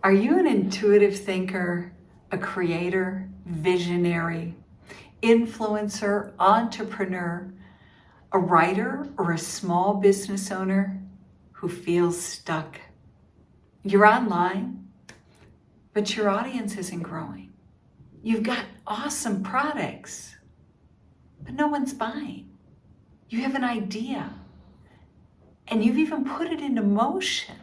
Are you an intuitive thinker, a creator, visionary, influencer, entrepreneur, a writer, or a small business owner who feels stuck? You're online, but your audience isn't growing. You've got awesome products, but no one's buying. You have an idea, and you've even put it into motion,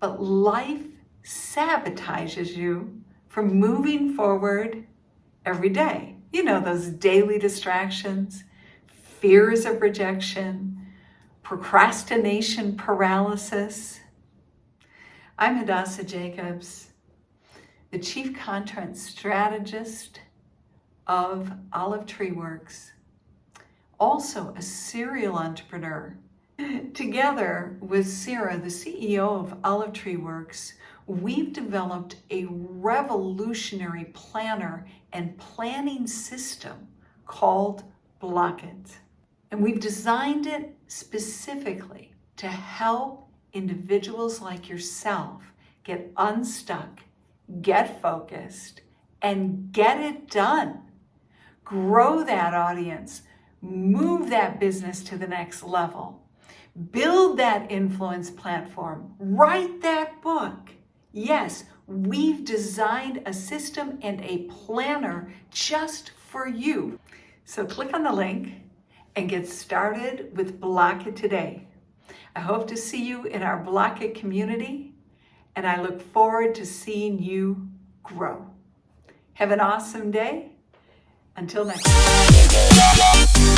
but life sabotages you from moving forward every day. You know, those daily distractions, fears of rejection, procrastination paralysis. I'm Hadassah Jacobs, the Chief Content Strategist of Olive Tree Works, also a serial entrepreneur. Together with Sarah, the CEO of Olive Tree Works, we've developed a revolutionary planner and planning system called Blockit. And we've designed it specifically to help individuals like yourself get unstuck, get focused, and get it done. Grow that audience, move that business to the next level, build that influence platform, write that book. Yes, we've designed a system and a planner just for you. So click on the link and get started with Blockit today. I hope to see you in our Blockit community, and I look forward to seeing you grow. Have an awesome day. Until next time.